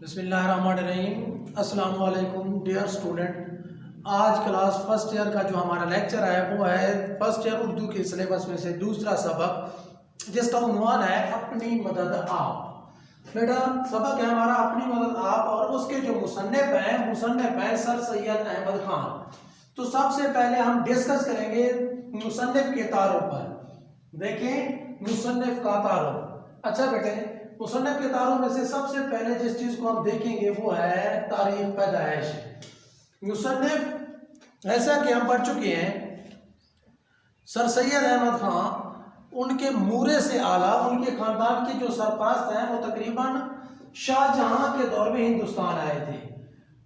بسم اللہ الرحمن الرحیم۔ السلام علیکم ڈیئر اسٹوڈنٹ، آج کلاس فرسٹ ایئر کا جو ہمارا لیکچر ہے وہ ہے فرسٹ ایئر اردو کے سلیبس میں سے دوسرا سبق، جس کا عنوان ہے اپنی مدد آپ۔ بیٹا سبق ہے ہمارا اپنی مدد آپ، اور اس کے جو مصنف ہیں سر سید احمد خان۔ تو سب سے پہلے ہم ڈسکس کریں گے مصنف کے تعارف پر۔ دیکھیں مصنف کا تعارف۔ اچھا بیٹے، مصنف کے تعارف میں سے سب سے پہلے جس چیز کو ہم دیکھیں گے وہ ہے تاریخ پیدائش۔ مصنف ایسا کہ ہم پڑھ چکے ہیں سر سید احمد خان، ان کے مورے سے اعلیٰ، ان کے خاندان کے جو سرپرست ہیں وہ تقریباً شاہ جہاں کے دور میں ہندوستان آئے تھے۔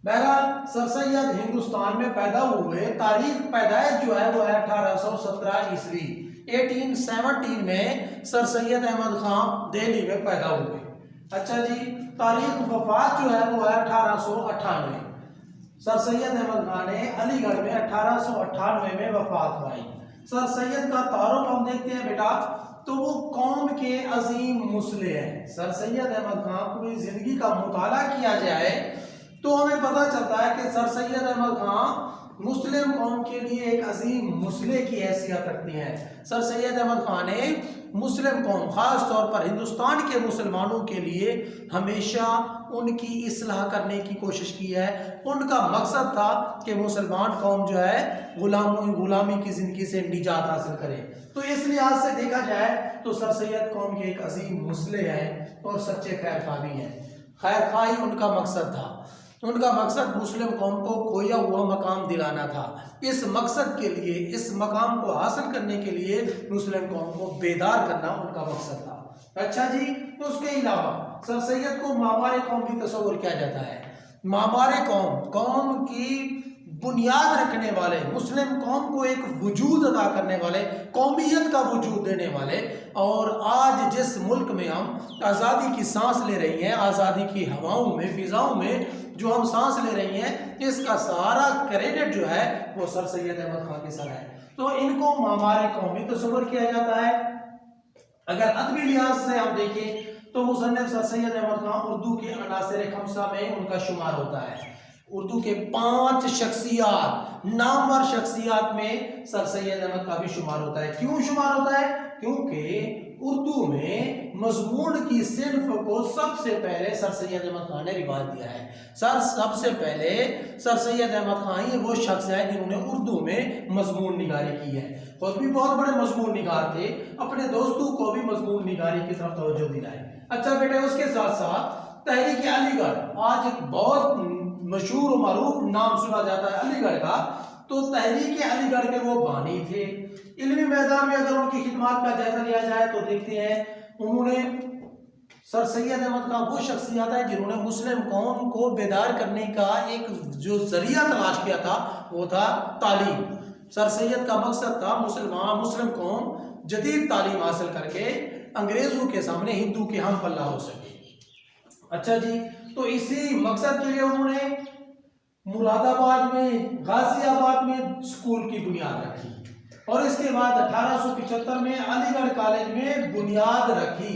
بہرحال سر سید ہندوستان میں پیدا ہوئے، تاریخ پیدائش جو ہے وہ ہے 1817 عیسوی، 1817 میں سر سید احمد خان دہلی میں پیدا ہوئے۔ اچھا جی، تاریخ وفات جو ہے وہ ہے 1898۔ سر سید احمد خان نے علی گڑھ میں 1898 میں وفات پائی۔ سر سید کا تعارف ہم دیکھتے ہیں بیٹا، تو وہ قوم کے عظیم مصلح ہیں۔ سر سید احمد خان کی زندگی کا مطالعہ کیا جائے تو ہمیں پتہ چلتا ہے کہ سر سید احمد خان مسلم قوم کے لیے ایک عظیم مصلح کی حیثیت رکھتی ہیں۔ سر سید احمد خان نے مسلم قوم، خاص طور پر ہندوستان کے مسلمانوں کے لیے ہمیشہ ان کی اصلاح کرنے کی کوشش کی ہے۔ ان کا مقصد تھا کہ مسلمان قوم جو ہے غلامی کی زندگی سے نجات حاصل کرے۔ تو اس لحاظ سے دیکھا جائے تو سر سید قوم کے ایک عظیم مصلح ہیں اور سچے خیر خواہ بھی ہیں۔ خیر خواہی ان کا مقصد تھا، ان کا مقصد مسلم قوم کو کھویا ہوا مقام دلانا تھا۔ اس مقصد کے لیے، اس مقام کو حاصل کرنے کے لیے مسلم قوم کو بیدار کرنا ان کا مقصد تھا۔ اچھا جی، اس کے علاوہ سر سید کو معمار قوم بھی تصور کیا جاتا ہے۔ معمار قوم، قوم کی بنیاد رکھنے والے، مسلم قوم کو ایک وجود عطا کرنے والے، قومیت کا وجود دینے والے، اور آج جس ملک میں ہم آزادی کی سانس لے رہی ہیں، آزادی کی ہواؤں میں، فضاؤں میں جو ہم سانس لے رہی ہیں، اس کا سارا کریڈٹ جو ہے وہ سر سید احمد خان کے سر ہے۔ تو ان کو معمار قومی تصور کیا جاتا ہے۔ اگر ادبی لحاظ سے ہم دیکھیں تو مصنف سر سید احمد خان اردو کے عناصر خمسہ میں ان کا شمار ہوتا ہے۔ اردو کے 5 شخصیات، نامور شخصیات میں سر سید احمد کا بھی شمار ہوتا ہے۔ کیوں شمار ہوتا ہے؟ کیونکہ اردو میں مضمون کی صنف کو سب سے پہلے سر سید احمد خان نے رواج دیا ہے۔ سب سے پہلے سر سید احمد خان ہی وہ شخص ہے جنہوں نے اردو میں مضمون نگاری کی ہے۔ خود بھی بہت بڑے مضمون نگار تھے، اپنے دوستوں کو بھی مضمون نگاری کی طرف توجہ دلائے۔ اچھا بیٹے، اس کے ساتھ ساتھ تحریک علی گڑھ، آج ایک بہت مشہور و معروف نام سنا جاتا ہے علی گڑھ کا، تو تحریک علی گڑھ کے وہ بانی تھے۔ علمی میدان میں اگر ان کی خدمات کا جائزہ لیا جائے تو دیکھتے ہیں انہوں نے، سر سید احمد خان وہ شخصیات ہیں جنہوں نے مسلم قوم کو بیدار کرنے کا ایک جو ذریعہ تلاش کیا تھا وہ تھا تعلیم۔ سر سید کا مقصد تھا مسلم قوم جدید تعلیم حاصل کر کے انگریزوں کے سامنے ہندو کے ہم پلہ ہو سکے۔ اچھا جی، تو اسی مقصد کے لیے انہوں نے مراد آباد میں، غازی آباد میں اسکول کی بنیاد رکھی، اور اس کے بعد 1875 میں علی گڑھ کالج میں بنیاد رکھی۔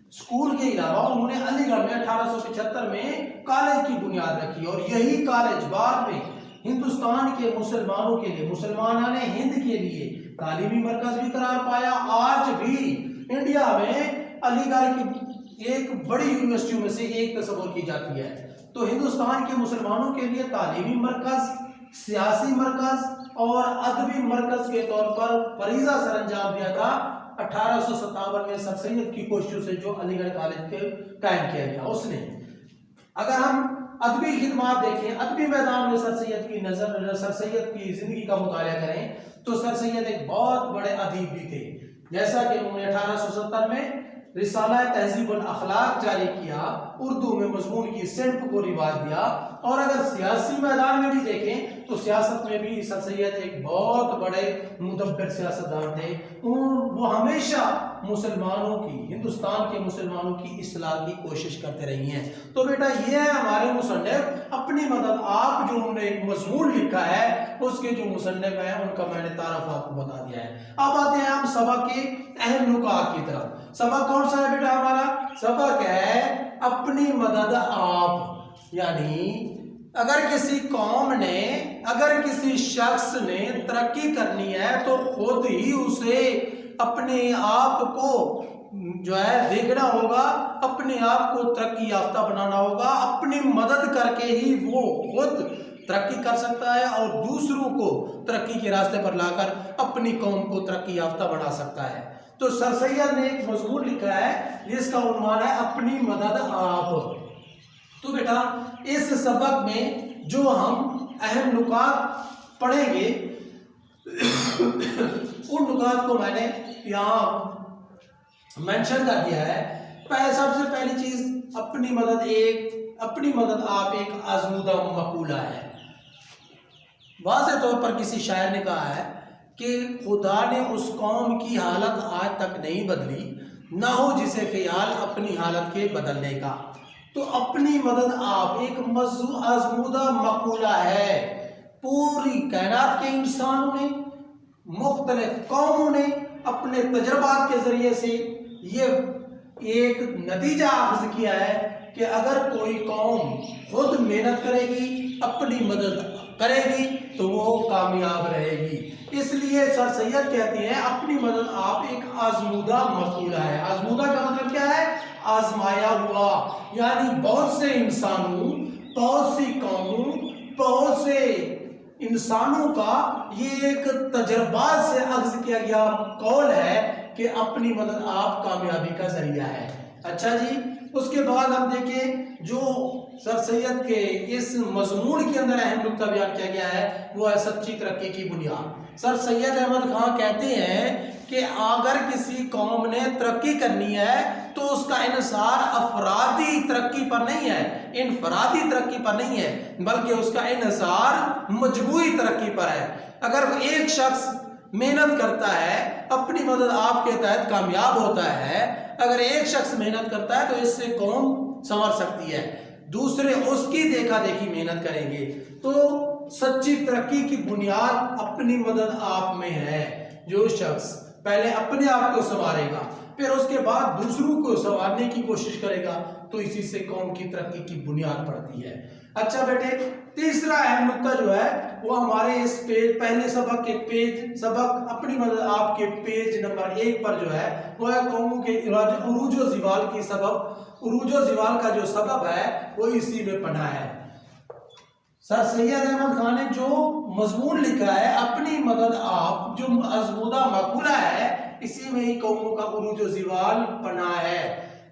اسکول کے علاوہ انہوں نے علی گڑھ میں 1875 میں کالج کی بنیاد رکھی، اور یہی کالج بعد میں ہندوستان کے مسلمانوں کے لیے، مسلمانان ہند کے لیے تعلیمی مرکز بھی قرار پایا۔ آج بھی انڈیا میں علی گڑھ کی ایک بڑی یونیورسٹیوں میں سے ایک تصور کی جاتی ہے۔ تو ہندوستان کے مسلمانوں کے لیے تعلیمی مرکز، سیاسی مرکز اور ادبی مرکز کے طور پر فریضہ سر انجام دیا تھا 1857 میں سر سید کی کوششوں سے، جو علی گڑھ کالج کے قائم کیا گیا اس نے۔ اگر ہم ادبی خدمات دیکھیں، ادبی میدان میں سر سید کی زندگی کا مطالعہ کریں تو سر سید ایک بہت بڑے ادیب بھی تھے۔ جیسا کہ انہوں نے 1870 میں رسالہ تہذیب الاخلاق جاری کیا، اردو میں مضمون کی صنف کو رواج دیا، اور اگر سیاسی میدان میں بھی دیکھیں تو سیاست میں بھی سر سید ایک بہت بڑے مدبر سیاستدان تھے۔ وہ ہمیشہ مسلمانوں کی، ہندوستان کے مسلمانوں کی اصلاح کی کوشش کرتے رہی ہیں۔ تو بیٹا یہ ہے ہمارے مصنف اپنی مدد آپ، جو انہوں نے ایک مضمون لکھا ہے، اس کے جو مصنف ہیں ان کا میں نے تعارف آپ کو بتا دیا ہے۔ اب آتے ہیں ہم سبق کے اہم نکات کی طرف۔ سبق کون سا ہے بیٹا ہمارا؟ سبق ہے اپنی مدد آپ۔ یعنی اگر کسی قوم نے، اگر کسی شخص نے ترقی کرنی ہے تو خود ہی اسے اپنے آپ کو جو ہے دیکھنا ہوگا، اپنے آپ کو ترقی یافتہ بنانا ہوگا، اپنی مدد کر کے ہی وہ خود ترقی کر سکتا ہے اور دوسروں کو ترقی کے راستے پر لا کر اپنی قوم کو ترقی یافتہ بنا سکتا ہے۔ تو سر سید نے ایک مضمون لکھا ہے جس کا عنوان ہے اپنی مدد آپ۔ تو بیٹا اس سبق میں جو ہم اہم نکات پڑھیں گے ان نکات کو میں نے یہاں مینشن کر دیا ہے۔ سب سے پہلی چیز اپنی مدد آپ ایک آزمودہ مقولہ ہے۔ واضح طور پر کسی شاعر نے کہا ہے کہ خدا نے اس قوم کی حالت آج تک نہیں بدلی، نہ ہو جسے خیال اپنی حالت کے بدلنے کا۔ تو اپنی مدد آپ ایک آزمودہ مقولہ ہے۔ پوری کائنات کے انسانوں نے، مختلف قوموں نے اپنے تجربات کے ذریعے سے یہ ایک نتیجہ اخذ کیا ہے کہ اگر کوئی قوم خود محنت کرے گی، اپنی مدد کرے گی تو وہ کامیاب رہے گی۔ اس لیے سر سید کہتے ہیں اپنی مدد آپ ایک آزمودہ مقولہ ہے۔ آزمودہ کا مطلب کیا ہے؟ آزمایا ہوا، یعنی بہت سے انسانوں، بہت سی قوموں، بہت سے انسانوں کا یہ ایک تجربات سے اخذ کیا گیا قول ہے کہ اپنی مدد آپ کامیابی کا ذریعہ ہے۔ اچھا جی، اس کے بعد ہم دیکھیں جو سر سید کے اس مضمون کے اندر اہم نکتہ بیان کیا گیا ہے وہ ہے سچی ترقی کی بنیاد۔ سر سید احمد خان کہتے ہیں کہ اگر کسی قوم نے ترقی کرنی ہے تو اس کا انحصار افرادی ترقی پر نہیں ہے، انفرادی ترقی پر نہیں ہے، بلکہ اس کا انحصار مجموعی ترقی پر ہے۔ اگر ایک شخص محنت کرتا ہے، اپنی مدد آپ کے تحت کامیاب ہوتا ہے، اگر ایک شخص محنت کرتا ہے تو اس سے قوم سنور سکتی ہے، دوسرے اس کی دیکھا دیکھی محنت کریں گے۔ تو سچی ترقی کی بنیاد اپنی مدد آپ میں ہے۔ جو شخص پہلے اپنے آپ کو سنوارے گا، پھر اس کے بعد دوسروں کو سنوارنے کی کوشش کرے گا، تو اسی سے قوم کی ترقی کی بنیاد پڑتی ہے۔ اچھا بیٹے، تیسرا اہم نکتہ جو ہے وہ ہمارے اس پہلے سبق کے سبق اپنی مدد آپ کے پیج نمبر 1 پر جو ہے وہ ہے قوموں کے عروج و زوال کی سبب۔ عروج و زوال کا جو سبب ہے وہ اسی میں پڑھا ہے۔ سر سید احمد خان نے جو مضمون لکھا ہے اپنی مدد آپ، جو آزمودہ مقولہ ہے، اسی میں ہی قوموں کا عروج و زوال پڑھا ہے۔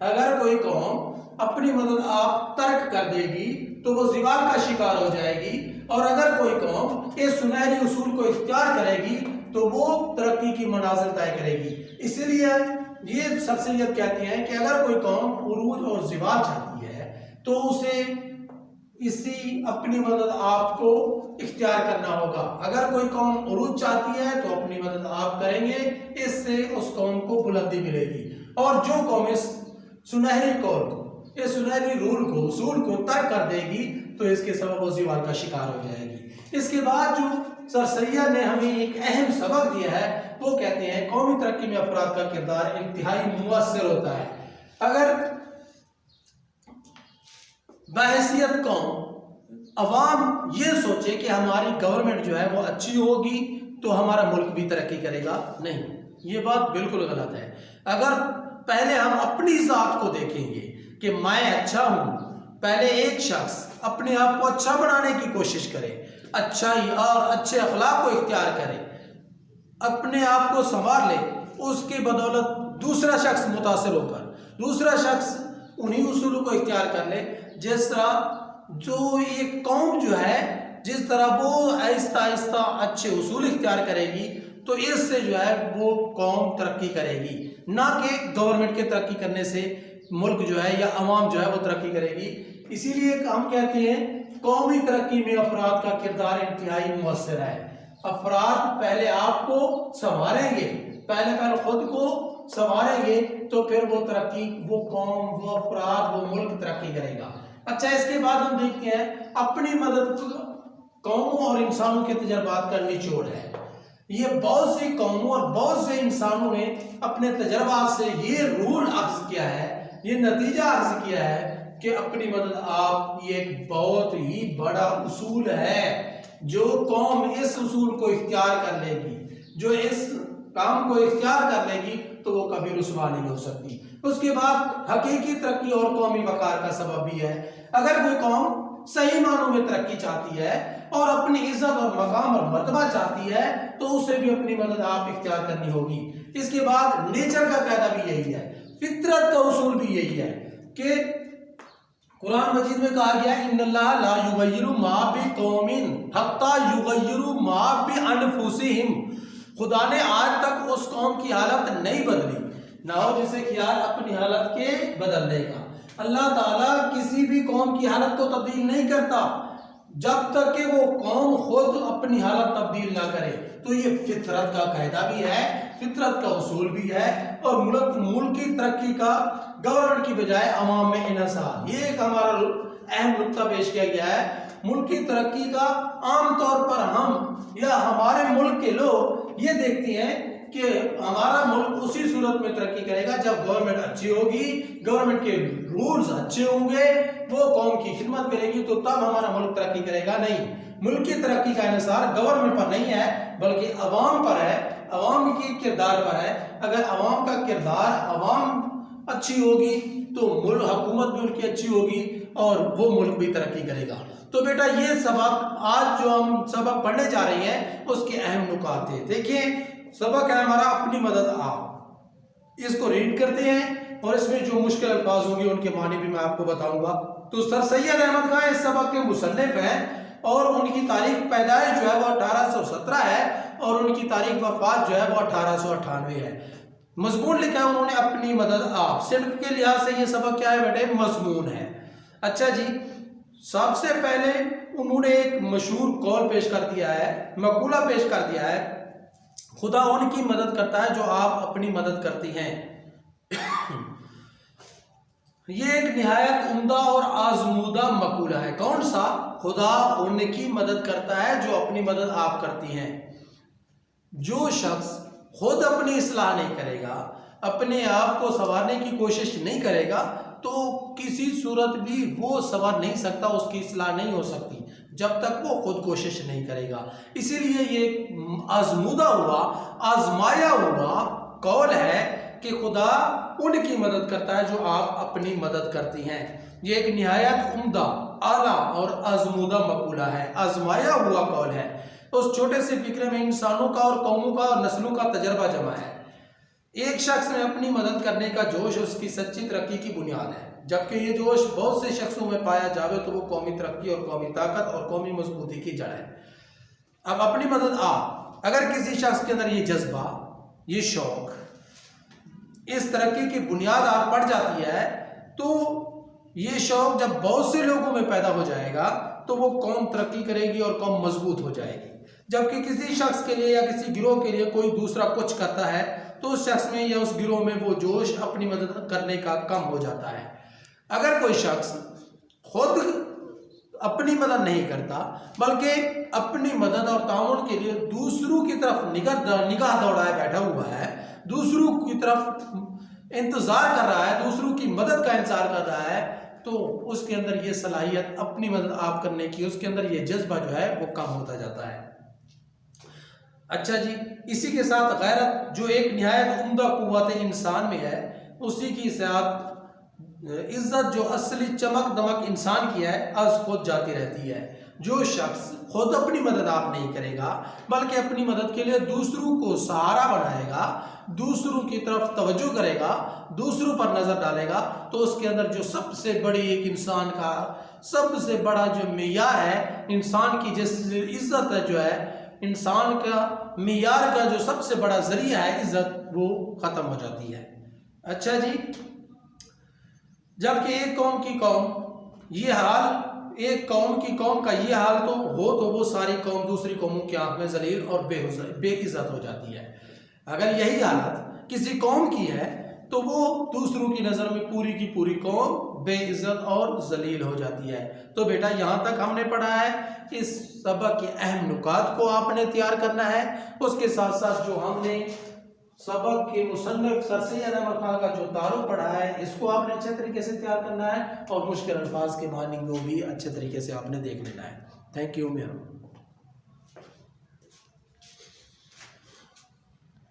اگر کوئی قوم اپنی مدد آپ ترک کر دے گی تو وہ زوال کا شکار ہو جائے گی، اور اگر کوئی قوم اس سنہری اصول کو اختیار کرے گی تو وہ ترقی کی منازل طے کرے گی۔ اسی لیے یہ سر سید کہتے ہیں کہ اگر کوئی قوم عروج اور زوال چاہتی ہے تو اسے اسی اپنی مدد آپ کو اختیار کرنا ہوگا۔ اگر کوئی قوم عروج چاہتی ہے تو اپنی مدد آپ کریں گے، اس سے اس قوم کو بلندی ملے گی، اور جو قوم اس سنہری قول کو، اس سنہری رول کو، اصول کو ترک کر دے گی تو اس کے سبب وہ زوال کا شکار ہو جائے گی۔ اس کے بعد جو سر سید نے ہمیں ایک اہم سبق دیا ہے وہ کہتے ہیں قومی ترقی میں افراد کا کردار انتہائی مؤثر ہوتا ہے۔ اگر بحیثیت قوم عوام یہ سوچے کہ ہماری گورنمنٹ جو ہے وہ اچھی ہوگی تو ہمارا ملک بھی ترقی کرے گا، نہیں، یہ بات بالکل غلط ہے۔ اگر پہلے ہم اپنی ذات کو دیکھیں گے کہ میں اچھا ہوں، پہلے ایک شخص اپنے آپ کو اچھا بنانے کی کوشش کرے، اچھائی اور اچھے اخلاق کو اختیار کرے، اپنے آپ کو سنوار لے، اس کی بدولت دوسرا شخص متاثر ہو کر دوسرا شخص انہی اصولوں کو اختیار کر لے، جس طرح جو ایک قوم جو ہے جس طرح وہ آہستہ آہستہ اچھے اصول اختیار کرے گی تو اس سے جو ہے وہ قوم ترقی کرے گی، نہ کہ گورنمنٹ کے ترقی کرنے سے ملک جو ہے یا عوام جو ہے وہ ترقی کرے گی۔ اسی لیے ہم کہتے ہیں قومی ترقی میں افراد کا کردار انتہائی مؤثر ہے۔ افراد پہلے آپ کو سنواریں گے، پہلے خود کو سنواریں گے تو پھر وہ ترقی، وہ قوم، وہ افراد، وہ ملک ترقی کرے گا۔ اچھا، اس کے بعد ہم دیکھتے ہیں اپنی مدد قوموں اور انسانوں کے تجربات کا نچوڑ ہے۔ یہ بہت سی قوموں اور بہت سے انسانوں نے اپنے تجربات سے یہ رول اخذ کیا ہے، یہ نتیجہ اخذ کیا ہے کہ اپنی مدد آپ، یہ ایک بہت ہی بڑا اصول ہے، جو قوم اس اصول کو اختیار کر لے گی، جو اس کام کو اختیار کر لے گی تو وہ کبھی رسوا نہیں ہو سکتی۔ اس کے بعد حقیقی ترقی اور قومی وقار کا سبب بھی ہے۔ اگر کوئی قوم صحیح معنوں میں ترقی چاہتی ہے اور اپنی عزت اور مقام اور مرتبہ چاہتی ہے تو اسے بھی اپنی مدد آپ اختیار کرنی ہوگی۔ اس کے بعد نیچر کا قاعدہ بھی یہی ہے، فطرت کا اصول بھی یہی ہے کہ قرآن مجید میں کہا گیا ہے ان اللہ لا یغیر ما بقوم حتی یغیروا ما بانفسہم، خدا نے آج تک اس قوم کی حالت نہیں بدلی، نہ ہو جسے خیال اپنی حالت کے بدلنے کا۔ اللہ تعالیٰ کسی بھی قوم کی حالت کو تبدیل نہیں کرتا جب تک کہ وہ قوم خود اپنی حالت تبدیل نہ کرے۔ تو یہ فطرت کا قاعدہ بھی ہے، فطرت کا اصول بھی ہے، اور ملک کی ترقی کا گورنمنٹ کی بجائے عوام میں انحصار، یہ ایک ہمارا اہم نقطہ پیش کیا گیا ہے۔ ملک کی ترقی کا عام طور پر ہم یا ہمارے ملک کے لوگ یہ دیکھتے ہیں کہ ہمارا ملک اسی صورت میں ترقی کرے گا جب گورنمنٹ اچھی ہوگی، گورنمنٹ کے رولز اچھے ہوں گے، وہ قوم کی خدمت کرے گی تو تب ہمارا ملک ترقی کرے گا۔ نہیں، ملک کی ترقی کا انحصار گورنمنٹ پر نہیں ہے بلکہ عوام پر ہے، عوام کی کردار پر ہے۔ اگر عوام کا کردار، عوام اچھی ہوگی تو حکومت بھی ان کی اچھی ہوگی اور وہ ملک بھی ترقی کرے گا۔ تو بیٹا یہ سبق آج جو ہم سبق پڑھنے جا رہے ہیں اس کے اہم نکات ہیں۔ دیکھیں سبق ہے ہمارا اپنی مدد آپ، اس کو ریڈ کرتے ہیں اور اس میں جو مشکل الفاظ ہوں گے ان کے معنی بھی میں آپ کو بتاؤں گا۔ تو سر سید احمد خان اس سبق کے مصنف ہیں اور ان کی تاریخ پیدائش جو ہے وہ 1817 ہے اور ان کی تاریخ وفات جو ہے وہ 1898 ہے۔ مضمون لکھا ہے انہوں نے اپنی مدد آپ، صنف کے لحاظ سے یہ سبق کیا ہے بیٹے؟ مضمون ہے۔ اچھا جی، سب سے پہلے انہوں نے ایک مشہور قول پیش کر دیا ہے، مقولہ پیش کر دیا ہے، خدا ان کی مدد کرتا ہے جو آپ اپنی مدد کرتی ہیں۔ یہ ایک نہایت عمدہ اور آزمودہ مقولہ ہے۔ کون سا؟ خدا ان کی مدد کرتا ہے جو اپنی مدد آپ کرتی ہیں۔ جو شخص خود اپنی اصلاح نہیں کرے گا، اپنے آپ کو سنوارنے کی کوشش نہیں کرے گا تو کسی صورت بھی وہ سنور نہیں سکتا، اس کی اصلاح نہیں ہو سکتی جب تک وہ خود کوشش نہیں کرے گا۔ اسی لیے یہ آزمودہ ہوا، آزمایا ہوا قول ہے کہ خدا ان کی مدد کرتا ہے جو آپ اپنی مدد کرتی ہیں۔ یہ ایک نہایت عمدہ، اعلیٰ اور آزمودہ مقولہ ہے، آزمایا ہوا قول ہے۔ اس چھوٹے سے فکرے میں انسانوں کا اور قوموں کا اور نسلوں کا تجربہ جمع ہے۔ ایک شخص میں اپنی مدد کرنے کا جوش اس کی سچی ترقی کی بنیاد ہے، جبکہ یہ جوش بہت سے شخصوں میں پایا جاوے تو وہ قومی ترقی اور قومی طاقت اور قومی مضبوطی کی جڑ ہے۔ اب اپنی مدد آپ، اگر کسی شخص کے اندر یہ جذبہ، یہ شوق، اس ترقی کی بنیاد آپ پڑ جاتی ہے تو یہ شوق جب بہت سے لوگوں میں پیدا ہو جائے گا تو وہ قوم ترقی کرے گی اور قوم مضبوط ہو جائے گی۔ جبکہ کسی شخص کے لیے یا کسی گروہ کے لیے کوئی دوسرا کچھ کرتا ہے تو اس شخص میں یا اس گروہ میں وہ جوش اپنی مدد کرنے کا کم ہو جاتا ہے۔ اگر کوئی شخص خود اپنی مدد نہیں کرتا بلکہ اپنی مدد اور تعاون کے لیے دوسروں کی طرف نگاہ دوڑائے بیٹھا ہوا ہے، دوسروں کی طرف انتظار کر رہا ہے، دوسروں کی مدد کا انتظار کر رہا ہے، تو اس کے اندر یہ صلاحیت اپنی مدد آپ کرنے کی، اس کے اندر یہ جذبہ جو ہے وہ کم ہوتا جاتا ہے۔ اچھا جی، اسی کے ساتھ غیرت جو ایک نہایت عمدہ قوت انسان میں ہے، اسی کی ساتھ عزت جو اصلی چمک دمک انسان کی ہے از خود جاتی رہتی ہے۔ جو شخص خود اپنی مدد آپ نہیں کرے گا بلکہ اپنی مدد کے لیے دوسروں کو سہارا بنائے گا، دوسروں کی طرف توجہ کرے گا، دوسروں پر نظر ڈالے گا، تو اس کے اندر جو سب سے بڑی ایک انسان کا سب سے بڑا جو معیار ہے، انسان کی جس عزت ہے جو ہے، انسان کا معیار کا جو سب سے بڑا ذریعہ ہے عزت، وہ ختم ہو جاتی ہے۔ اچھا جی، جبکہ ایک قوم کی قوم یہ حال، ایک قوم کی قوم کا یہ حال تو وہ ساری قوم دوسری قوموں کی آنکھ میں ذلیل اور بے عزت ہو جاتی ہے۔ اگر یہی حالت کسی قوم کی ہے تو وہ دوسروں کی نظر میں پوری کی پوری قوم بے عزت اور ذلیل ہو جاتی ہے۔ تو بیٹا یہاں تک ہم نے پڑھا ہے، اس سبق کے اہم نکات کو آپ نے تیار کرنا ہے، اس کے ساتھ ساتھ جو ہم نے سبق کے مصنف سر سید احمد خان کا جو تعارف پڑھا ہے اس کو آپ نے اچھے طریقے سے تیار کرنا ہے اور مشکل الفاظ کے معنی کو بھی اچھے طریقے سے آپ نے دیکھ لینا ہے. تھینک یو میرا.